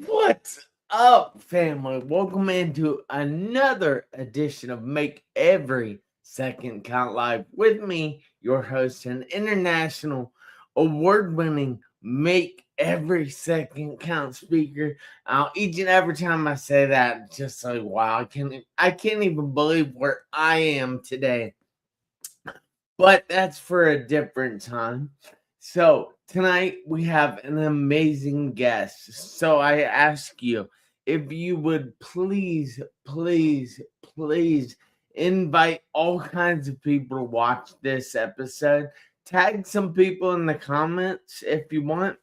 What's up, family? Welcome into another edition of Make Every Second Count Live with me, your host and international award-winning Make Every Second Count speaker. Each and every time I say that, just like wow, I can't even believe where I am today. But that's for a different time. So tonight we have an amazing guest. So I ask you if you would please, please, please invite all kinds of people to watch this episode. Tag some people in the comments if you want.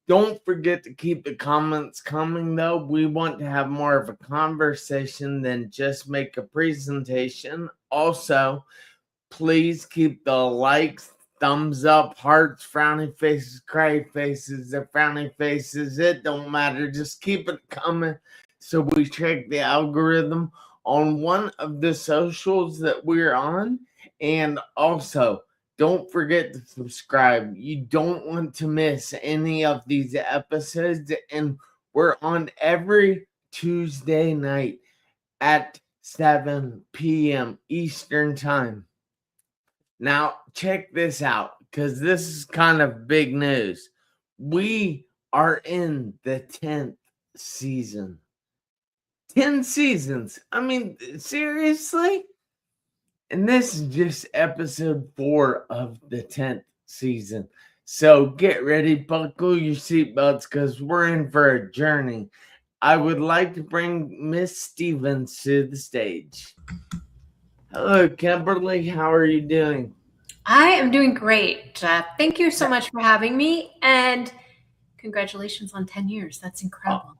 Don't forget to keep the comments coming, though. We want to have more of a conversation than just make a presentation. Also, please keep the likes, thumbs up, hearts, frowny faces, cry faces, the frowny faces. It don't matter. Just keep it coming so we check the algorithm on one of the socials that we're on. And also, don't forget to subscribe. You don't want to miss any of these episodes. And we're on every Tuesday night at 7 p.m. Eastern Time. Now, check this out, because this is kind of big news. We are in the 10th season. 10 seasons. I mean, seriously? And this is just episode 4 of the 10th season. So get ready, buckle your seatbelts, because we're in for a journey. I would like to bring Miss Stevens to the stage. Hello, Kimberly. How are you doing? I am doing great. Thank you so much for having me, and congratulations on 10 years. That's incredible.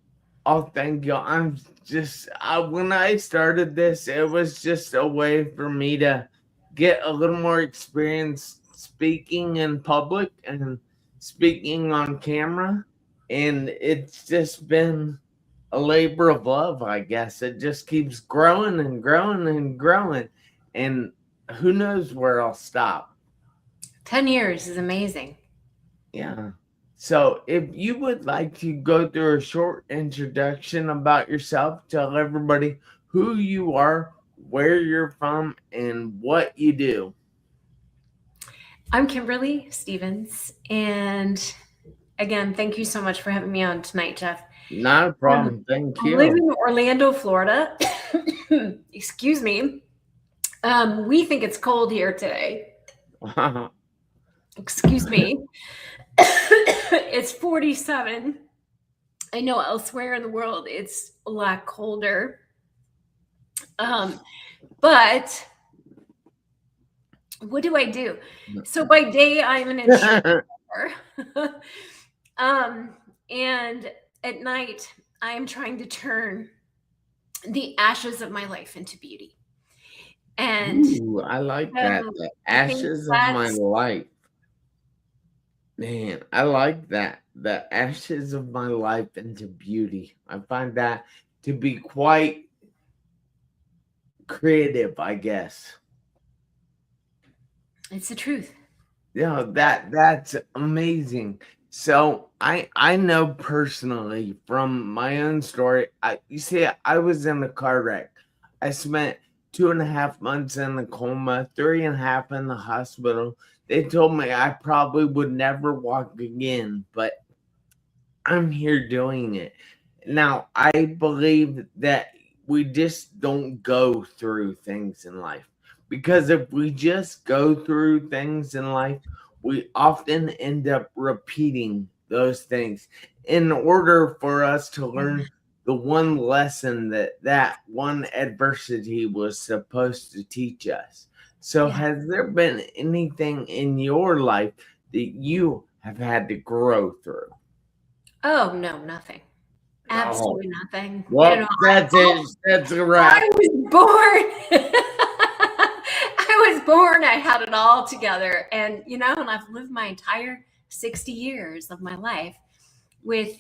Oh, thank you. I'm just, when I started this, it was just a way for me to get a little more experience speaking in public and speaking on camera. And it's just been a labor of love, I guess. It just keeps growing and growing and growing. And who knows where I'll stop. 10 years is amazing. Yeah. So if you would like to go through a short introduction about yourself, tell everybody who you are, where you're from, and what you do. I'm Kimberly Stevens, and again, thank you so much for having me on tonight, Jeff. Not a problem. Thank I live you. in Orlando, Florida. Excuse me. We think it's cold here today. Excuse me. It's 47. I know elsewhere in the world it's a lot colder. But what do I do? So by day I'm an instructor. And at night I am trying to turn the ashes of my life into beauty. And Ooh, I like that. The ashes of my life. Man, I like that. The ashes of my life into beauty. I find that to be quite creative, I guess. It's the truth. Yeah, that's amazing. So I know personally from my own story. You see, I was in a car wreck. I spent 2.5 months in a coma, 3.5 in the hospital. They told me I probably would never walk again, but I'm here doing it. Now, I believe that we just don't go through things in life. Because if we just go through things in life, we often end up repeating those things in order for us to learn the one lesson that one adversity was supposed to teach us. So, has there been anything in your life that you have had to grow through? Oh, no, nothing. Absolutely nothing. Well, that's it. That's a wrap. I was born. I was born. I had it all together. And, and I've lived my entire 60 years of my life with,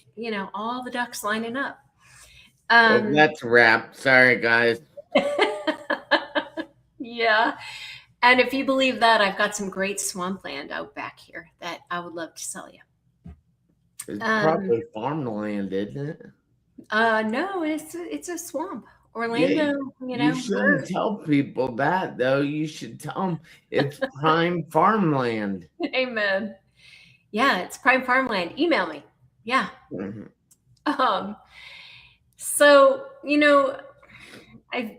all the ducks lining up. Well, that's a wrap. Sorry, guys. Yeah. And if you believe that, I've got some great swampland out back here that I would love to sell you. It's Um, probably farmland, isn't it? no, it's a swamp. Yeah, Orlando, you you know, shouldn't tell people that, though. You should tell them it's prime farmland. amen. Yeah, it's prime farmland. Email me. Yeah. Mhm. Um, so, I've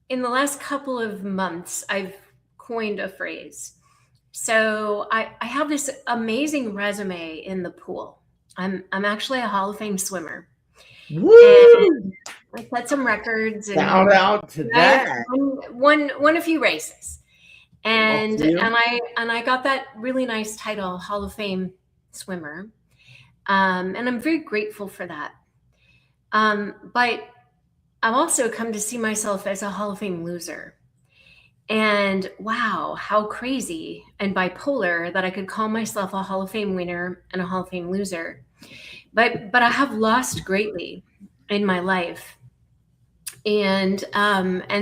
in the last couple of months, I've coined a phrase. So I have this amazing resume in the pool. I'm actually a Hall of Fame swimmer, and Woo! I set some records Shout and out to I that. won a few races, Well, and you. I got that really nice title, Hall of Fame swimmer, and I'm very grateful for that. But I've also come to see myself as a Hall of Fame loser. And wow, how crazy and bipolar that I could call myself a Hall of Fame winner and a Hall of Fame loser. But I have lost greatly in my life. And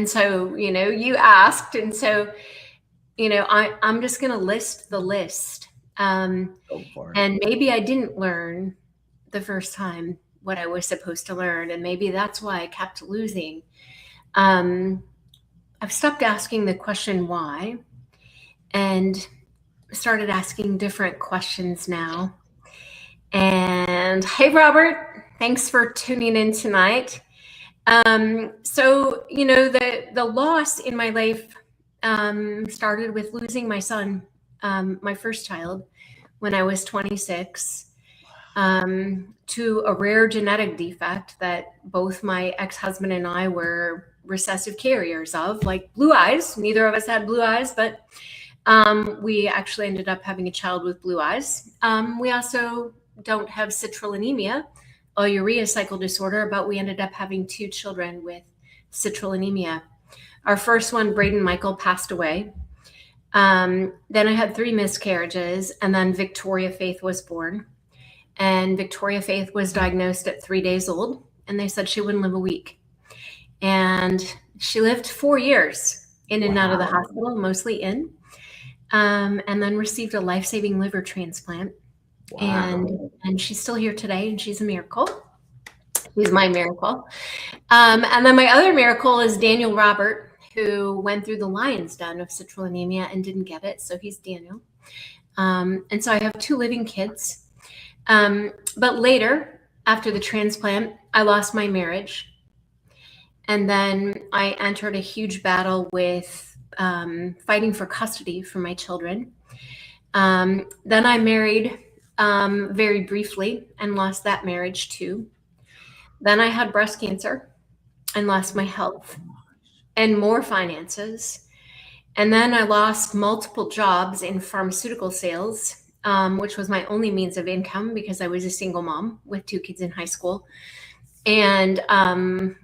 so, you asked, and so, I'm just gonna list the list. Go for it. And maybe I didn't learn the first time what I was supposed to learn, and maybe that's why I kept losing. Um, I've stopped asking the question why and started asking different questions now. And hey, Robert, thanks for tuning in tonight. So the loss in my life started with losing my son, my first child, when I was 26. To a rare genetic defect that both my ex-husband and I were recessive carriers of, like blue eyes. Neither of us had blue eyes, but we actually ended up having a child with blue eyes. We also don't have citrullinemia, a urea cycle disorder, but we ended up having 2 children with citrullinemia. Our first one, Braden Michael, passed away. Then I had 3 miscarriages, and then Victoria Faith was born. And Victoria Faith was diagnosed at 3 days old, and they said she wouldn't live a week. And she lived 4 years in and out of the hospital, mostly in, and then received a life-saving liver transplant. Wow. And she's still here today, and she's a miracle. She's my miracle. And then my other miracle is Daniel Robert, who went through the lion's den of citrullinemia and didn't get it. So he's Daniel. And so I have 2 living kids. But later, after the transplant, I lost my marriage. And then I entered a huge battle with fighting for custody for my children. Then I married very briefly and lost that marriage too. Then I had breast cancer and lost my health and more finances. And then I lost multiple jobs in pharmaceutical sales, which was my only means of income because I was a single mom with 2 kids in high school. And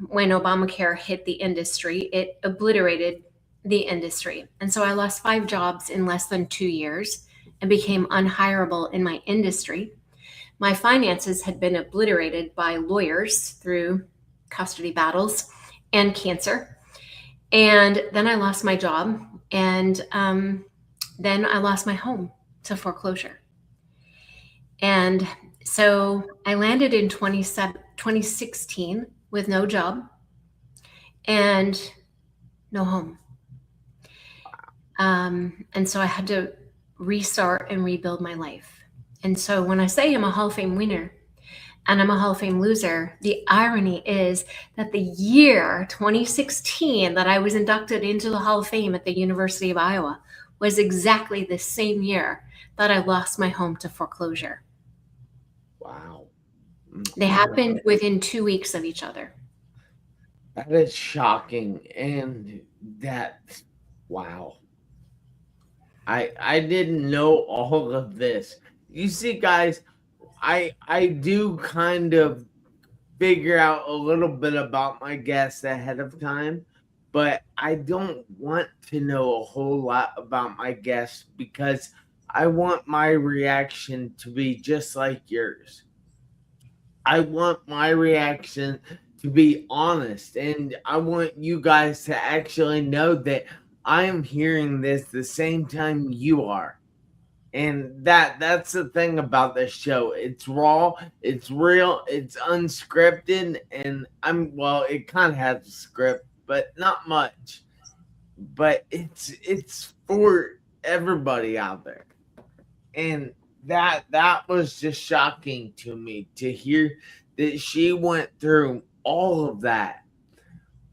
when Obamacare hit the industry, it obliterated the industry. And so I lost 5 jobs in less than 2 years and became unhireable in my industry. My finances had been obliterated by lawyers through custody battles and cancer. And then I lost my job. And then I lost my home to foreclosure. And so I landed in 2016 with no job and no home. And so I had to restart and rebuild my life. And so when I say I'm a Hall of Fame winner and I'm a Hall of Fame loser, the irony is that the year 2016 that I was inducted into the Hall of Fame at the University of Iowa was exactly the same year that I lost my home to foreclosure. Wow. They happened within 2 weeks of each other. That is shocking. And that, wow. I didn't know all of this. You see, guys, I do kind of figure out a little bit about my guests ahead of time, but I don't want to know a whole lot about my guests because I want my reaction to be just like yours. I want my reaction to be honest, and I want you guys to actually know that I am hearing this the same time you are. And that's the thing about this show. It's raw, it's real, it's unscripted, and it kind of has a script, but not much. But it's for everybody out there. And that was just shocking to me to hear that she went through all of that.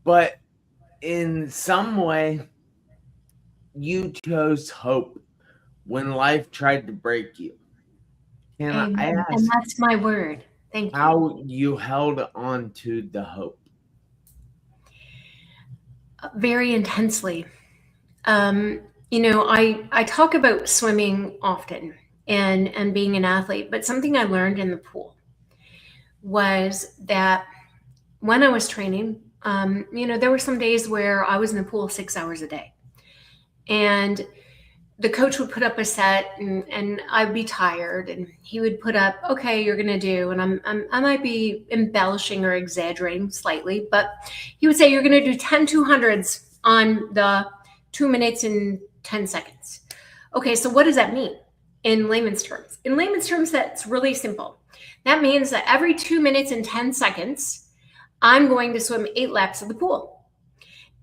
But in some way, you chose hope when life tried to break you. Can I Amen. And ask that's my word. Thank you. how you held on to the hope? Very intensely. I talk about swimming often and being an athlete, but something I learned in the pool was that when I was training, there were some days where I was in the pool 6 hours a day. And the coach would put up a set and I'd be tired and he would put up, okay, you're going to do, and I might be embellishing or exaggerating slightly, but he would say, you're going to do 10 200s on the 2 minutes and 10 seconds. Okay. So what does that mean in layman's terms? In layman's terms, that's really simple. That means that every 2 minutes and 10 seconds, I'm going to swim 8 laps of the pool.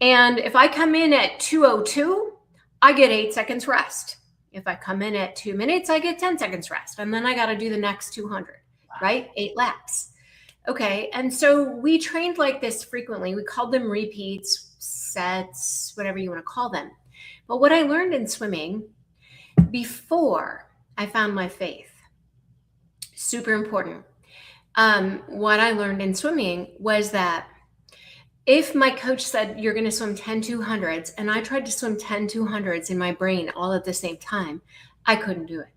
And if I come in at 2:02, I get 8 seconds rest. If I come in at 2 minutes, I get 10 seconds rest. And then I got to do the next 200, right? 8 laps. Okay. And so we trained like this frequently. We called them repeats, sets, whatever you want to call them. But what I learned in swimming before I found my faith, super important. What I learned in swimming was that if my coach said, you're going to swim 10 200s, and I tried to swim 10 200s in my brain all at the same time, I couldn't do it.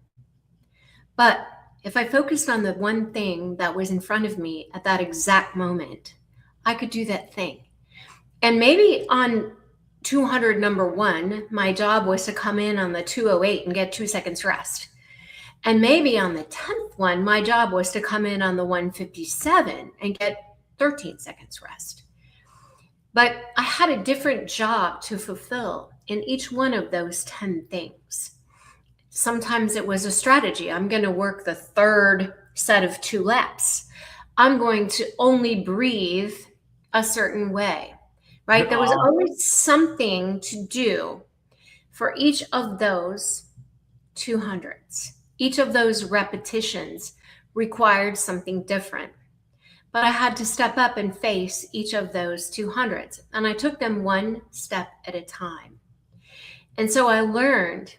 But if I focused on the one thing that was in front of me at that exact moment, I could do that thing. And maybe on 200 number 1, my job was to come in on the 2:08 and get 2 seconds rest. And maybe on the 10th one, my job was to come in on the 1:57 and get 13 seconds rest. But I had a different job to fulfill in each one of those 10 things. Sometimes it was a strategy. I'm going to work the third set of 2 laps. I'm going to only breathe a certain way, right? There was always something to do for each of those 200s. Each of those repetitions required something different. But I had to step up and face each of those 200s. And I took them one step at a time. And so I learned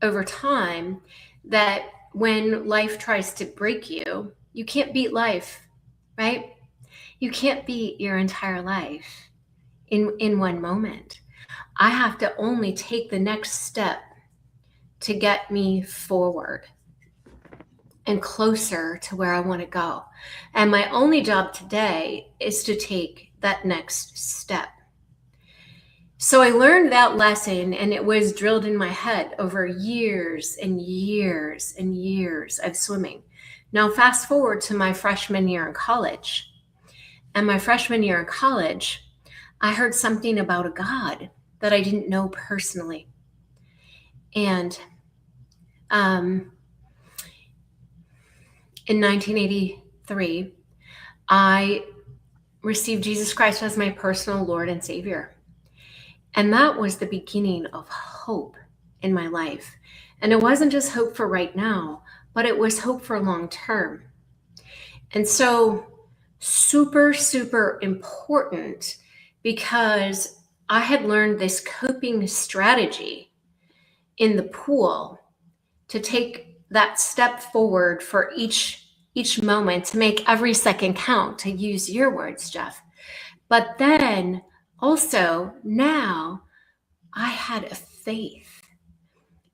over time that when life tries to break you, you can't beat life, right? You can't beat your entire life in one moment. I have to only take the next step to get me forward and closer to where I want to go. And my only job today is to take that next step. So I learned that lesson, and it was drilled in my head over years and years and years of swimming. Now, fast forward to my freshman year in college. And my freshman year in college, I heard something about a God that I didn't know personally. And in 1983, I received Jesus Christ as my personal Lord and Savior. And that was the beginning of hope in my life. And it wasn't just hope for right now, but it was hope for long term. And so super, super important, because I had learned this coping strategy in the pool to take that step forward for each moment, to make every second count, to use your words, Jeff. But then also now I had a faith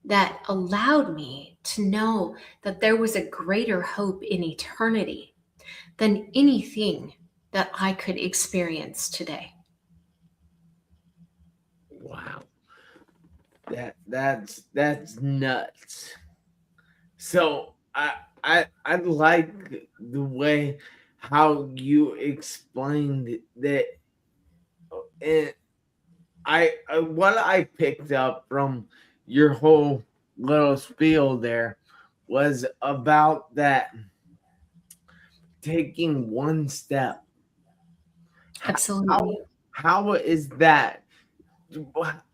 that allowed me to know that there was a greater hope in eternity than anything that I could experience today. Wow. That's nuts. So I like the way how you explained that. And what I picked up from your whole little spiel there was about that taking one step. Absolutely. How is that?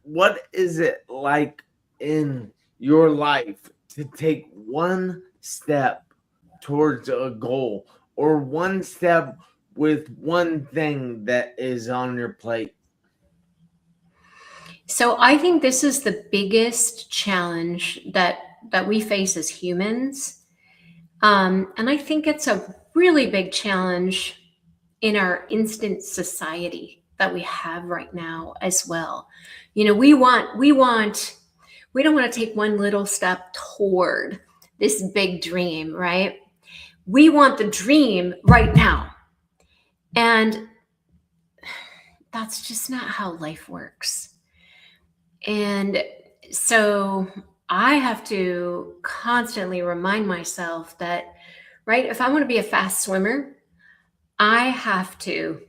What is it like in your life to take one step towards a goal or one step with one thing that is on your plate? So I think this is the biggest challenge that we face as humans, and I think it's a really big challenge in our instant society that we have right now as well. You know, we don't want to take one little step toward this big dream, right? We want the dream right now. And that's just not how life works. And so I have to constantly remind myself that, right, if I want to be a fast swimmer, I have to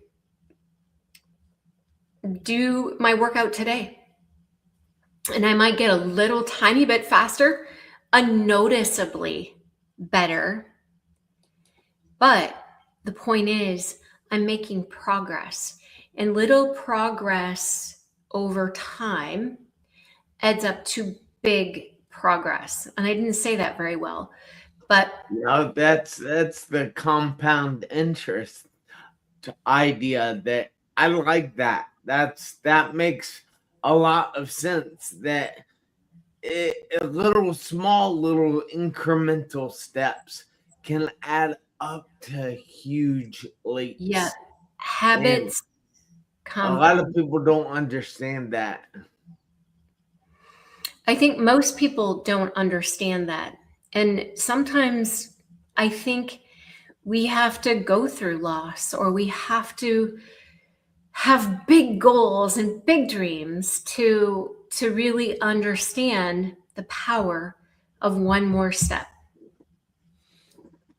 do my workout today. And I might get a little tiny bit faster, unnoticeably better. But the point is, I'm making progress. And little progress over time adds up to big progress. And I didn't say that very well, but No, that's the compound interest idea that I like that. That makes a lot of sense that a little small little incremental steps can add up to huge yeah, leaps. And habits a lot of compound. people don't understand that. I think most people don't understand that. And sometimes I think we have to go through loss, or we have to have big goals and big dreams to really understand the power of one more step.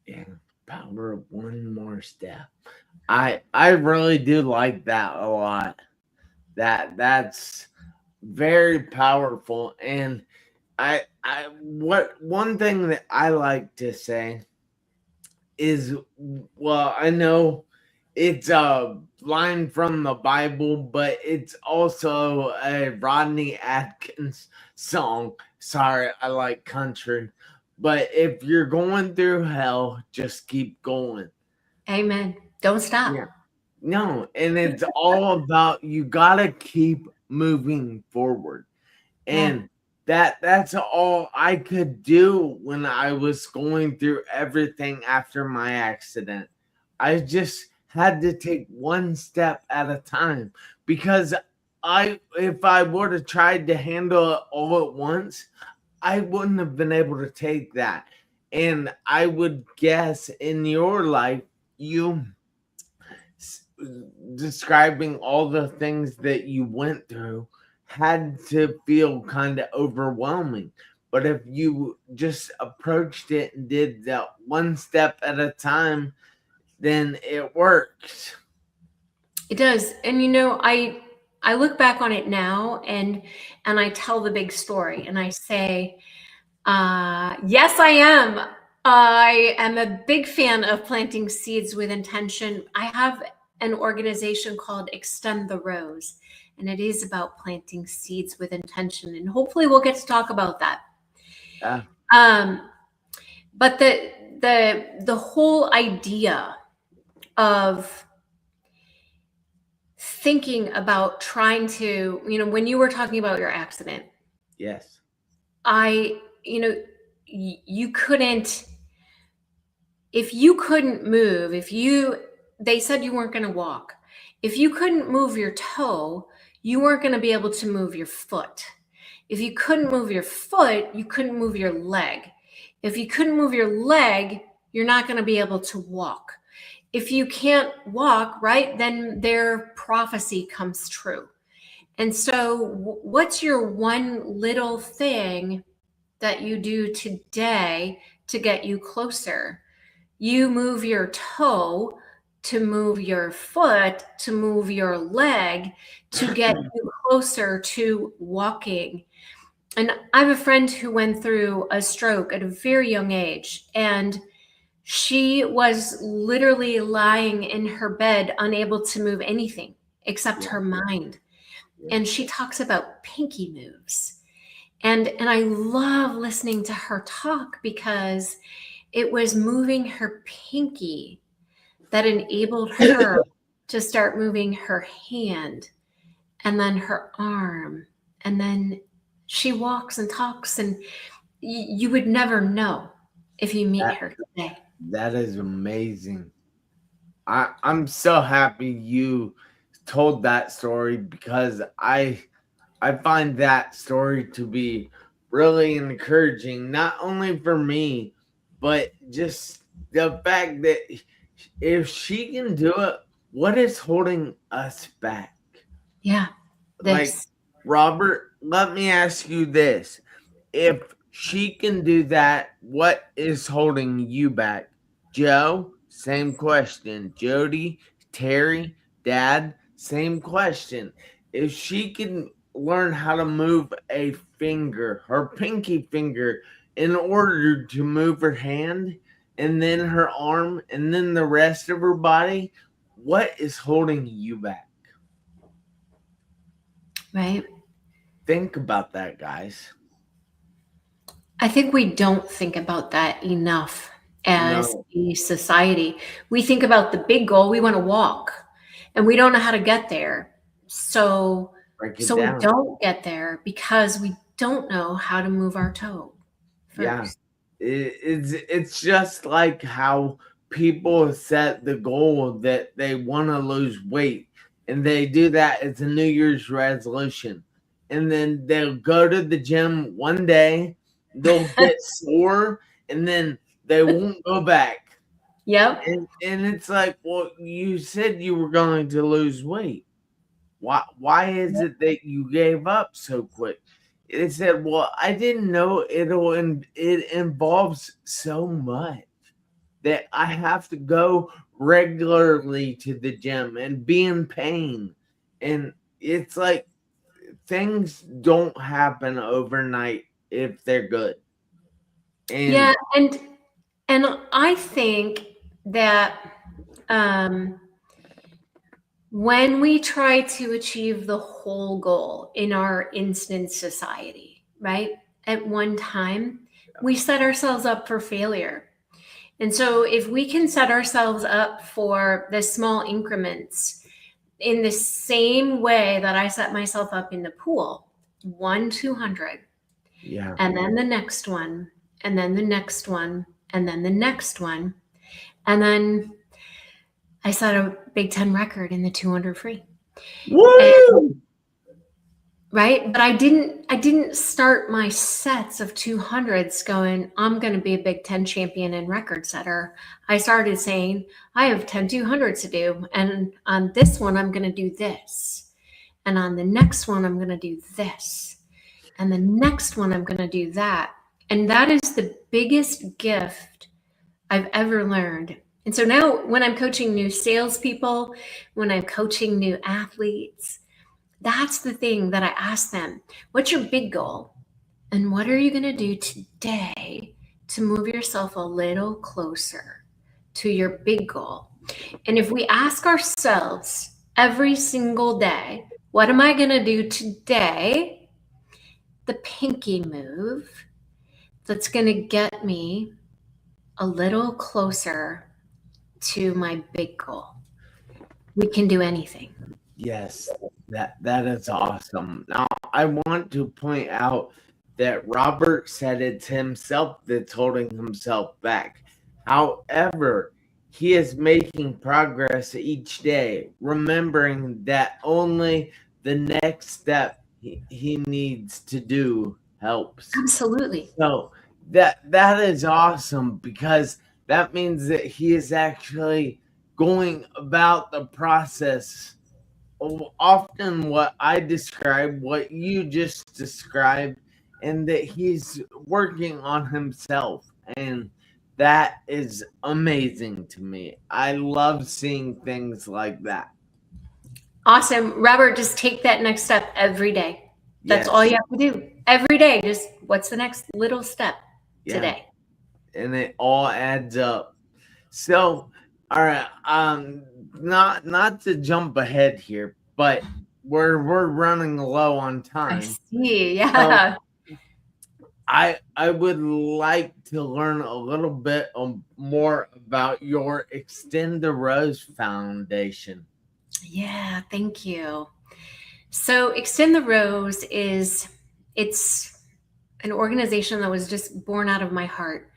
Yeah, power of one more step. I really do like that a lot. That's very powerful. And I what one thing that I like to say is, well, I know it's a line from the Bible, but it's also a Rodney Atkins song. Sorry, I like country. But if you're going through hell, just keep going. Amen. Don't stop. Yeah. No, and it's all about you gotta keep moving forward. Yeah. And that's all I could do when I was going through everything after my accident. I just had to take one step at a time, because I if I would have tried to handle it all at once, I wouldn't have been able to take that. And I would guess in your life, you describing all the things that you went through had to feel kind of overwhelming. But if you just approached it and did that one step at a time, then it works. It does. And I look back on it now, and I tell the big story, and I say, yes, I am. I am a big fan of planting seeds with intention. I have an organization called Extend the Rose, and it is about planting seeds with intention. And hopefully we'll get to talk about that. Yeah. Um, but the whole idea of thinking about trying to, when you were talking about your accident, Yes. I, you couldn't, if you couldn't move, they said you weren't going to walk. If you couldn't move your toe, you weren't going to be able to move your foot. If you couldn't move your foot, you couldn't move your leg. If you couldn't move your leg, you're not going to be able to walk. If you can't walk, right, then their prophecy comes true. And so, what's your one little thing that you do today to get you closer? You move your toe to move your foot, to move your leg, to get you closer to walking. And I have a friend who went through a stroke at a very young age, and she was literally lying in her bed, unable to move anything except Yeah. her mind. Yeah. And she talks about pinky moves. And I love listening to her talk because it was moving her pinky that enabled her to start moving her hand and then her arm. And then she walks and talks, and you would never know if you meet That, her today. that is amazing. I'm so happy you told that story because I find that story to be really encouraging, not only for me, but just the fact that if she can do it, what is holding us back? Yeah. Like, This. Robert, let me ask you this. If she can do that, what is holding you back? Joe, same question. Jody, Terry, Dad, same question. If she can learn how to move a finger, her pinky finger, in order to move her hand, and then her arm, and then the rest of her body, what is holding you back? Right. Think about that, guys. I think we don't think about that enough as No, a society. We think about the big goal, we want to walk, and we don't know how to get there. So break it so we down. don't get there because we don't know how to move our toe Yeah. first. It's just like how people set the goal that they want to lose weight, and they do that as a New Year's resolution, and then they'll go to the gym one day, they'll get sore, and then they won't go back. Yep. And it's like, well, you said you were going to lose weight. Why is it that you gave up so quick? It said, well, I didn't know it involves so much that I have to go regularly to the gym and be in pain. And it's like things don't happen overnight if they're good. Yeah, And and I think that um when we try to achieve the whole goal in our instant society, right? At one time, we set ourselves up for failure. And so if we can set ourselves up for the small increments in the same way that I set myself up in the pool, 1 200, yeah, and then the next one, and then the next one, and then the next one, and then I set a Big Ten record in the 200 free. And woo! right, but I didn't start my sets of 200s going, I'm going to be a Big Ten champion and record setter. I started saying, I have 10 200s to do, and on this one I'm going to do this, and on the next one I'm going to do this, and the next one I'm going to do that. And that is the biggest gift I've ever learned. And so now when I'm coaching new salespeople, when I'm coaching new athletes, that's the thing that I ask them. What's your big goal? And what are you going to do today to move yourself a little closer to your big goal? And if we ask ourselves every single day, what am I going to do today? The pinky move that's going to get me a little closer to my big goal. We can do anything. Yes, that is awesome. Now, I want to point out that Robert said it's himself that's holding himself back. However, he is making progress each day, remembering that only the next step he needs to do helps. Absolutely. So that is awesome because that means that he is actually going about the process often what I described, what you just described, and that he's working on himself. And that is amazing to me. I love seeing things like that. Awesome. Robert, just take that next step every day. That's all Yes. you have to do every day. Just what's the next little step Yeah. today? And it all adds up. So, all right, not to jump ahead here, but we're running low on I time. see. So Yeah. I would like to learn a little bit more about your Extend the Rose Foundation. Yeah. Thank you. So Extend the Rose it's an organization that was just born out of my heart.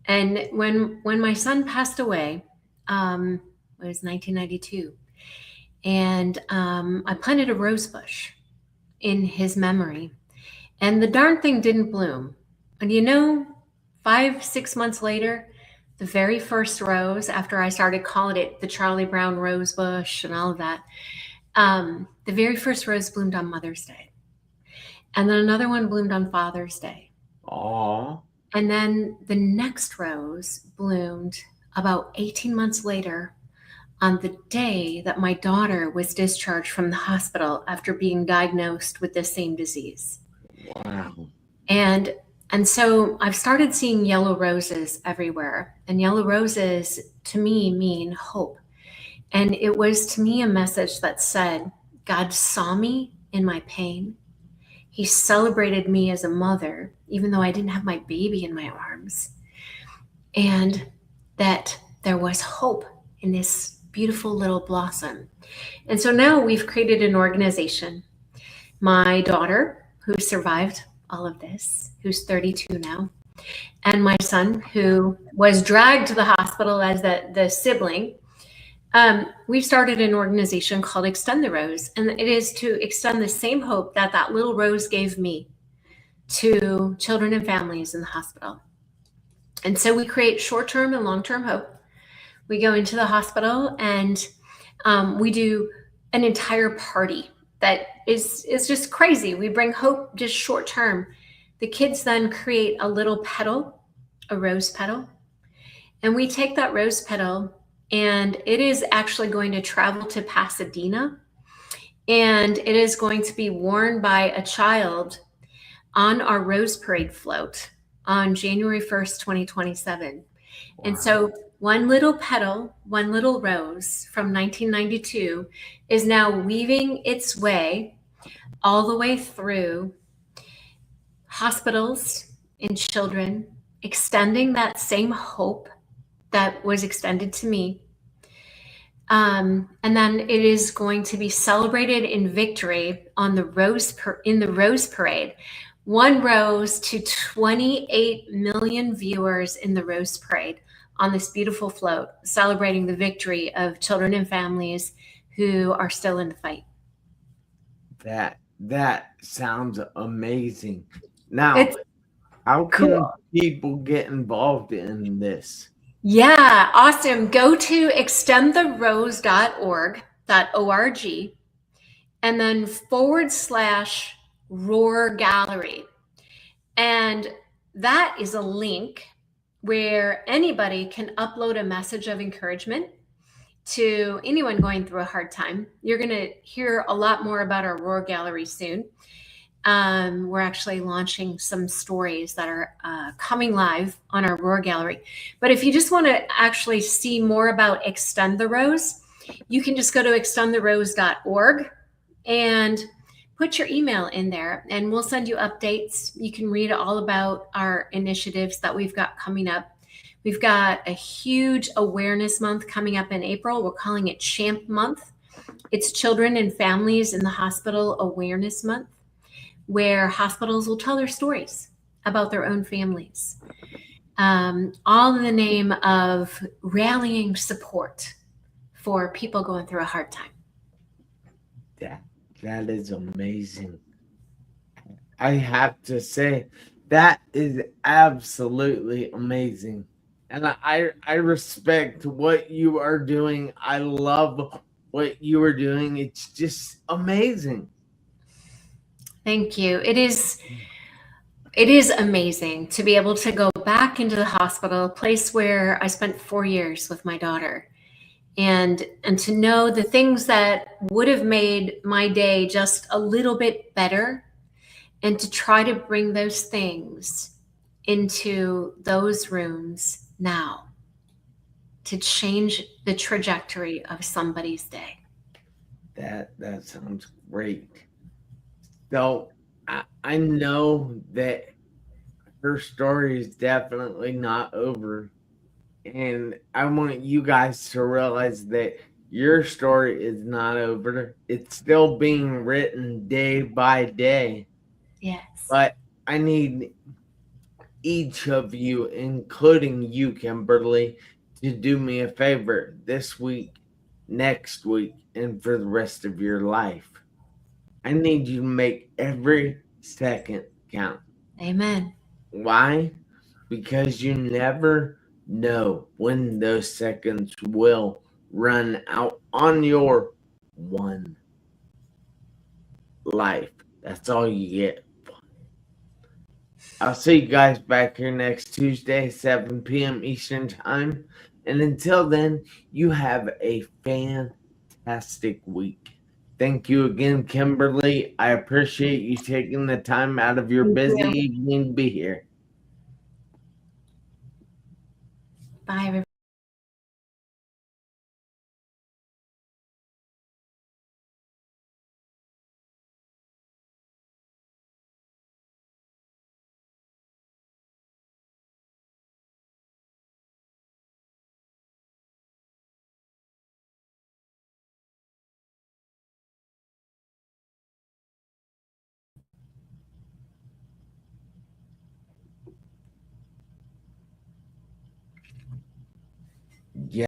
And when my son passed away, it was 1992, and I planted a rose bush in his memory, and the darn thing didn't bloom. And 5, 6 months later, the very first rose, after I started calling it the Charlie Brown rose bush and all of that, the very first rose bloomed on Mother's Day. And then another one bloomed on Father's Day. Aw. And then the next rose bloomed about 18 months later on the day that my daughter was discharged from the hospital after being diagnosed with the same disease. Wow. And so I've started seeing yellow roses everywhere. And yellow roses to me mean hope. And it was to me a message that said, God saw me in my pain. He celebrated me as a mother, even though I didn't have my baby in my arms. And that there was hope in this beautiful little blossom. And so now we've created an organization. My daughter, who survived all of this, who's 32 now, and my son, who was dragged to the hospital as the sibling, we've started an organization called Extend the Rose, and it is to extend the same hope that that little rose gave me to children and families in the hospital. And so we create short-term and long-term hope. We go into the hospital and we do an entire party that is just crazy. We bring hope just short-term. The kids then create a little petal, a rose petal, and we take that rose petal, and it is actually going to travel to Pasadena, and it is going to be worn by a child on our Rose Parade float on January 1st, 2027. Wow. And so one little petal, one little rose from 1992 is now weaving its way all the way through hospitals and children, extending that same hope that was extended to me. And then it is going to be celebrated in victory on the in the Rose Parade. One rose to 28 million viewers in the Rose Parade on this beautiful float, celebrating the victory of children and families who are still in the fight. That sounds amazing. Now, how can people get involved in this? Yeah, awesome. Go to extendtherose.org, and then /Roar Gallery. And that is a link where anybody can upload a message of encouragement to anyone going through a hard time. You're going to hear a lot more about our Roar Gallery soon. We're actually launching some stories that are coming live on our Roar Gallery. But if you just want to actually see more about Extend the Rose, you can just go to extendtherose.org and put your email in there, and we'll send you updates. You can read all about our initiatives that we've got coming up. We've got a huge awareness month coming up in April. We're calling it Champ Month. It's Children and Families in the Hospital Awareness Month, where hospitals will tell their stories about their own families, all in the name of rallying support for people going through a hard time. That is amazing. I have to say, that is absolutely amazing. And I respect what you are doing. I love what you are doing. It's just amazing. Thank you. It is amazing to be able to go back into the hospital, a place where I spent 4 years with my daughter, and to know the things that would have made my day just a little bit better and to try to bring those things into those rooms now to change the trajectory of somebody's day. That sounds great. So I know that her story is definitely not over. And I want you guys to realize that your story is not over. It's still being written day by day. Yes. But I need each of you, including you, Kimberly, to do me a favor this week, next week, and for the rest of your life. I need you to make every second count. Amen. Why? Because you never know when those seconds will run out on your one life. That's all you get. I'll see you guys back here next Tuesday, 7 p.m. Eastern Time. And until then, you have a fantastic week. Thank you again, Kimberly. I appreciate you taking the time out of your busy evening to be here. Bye, everybody.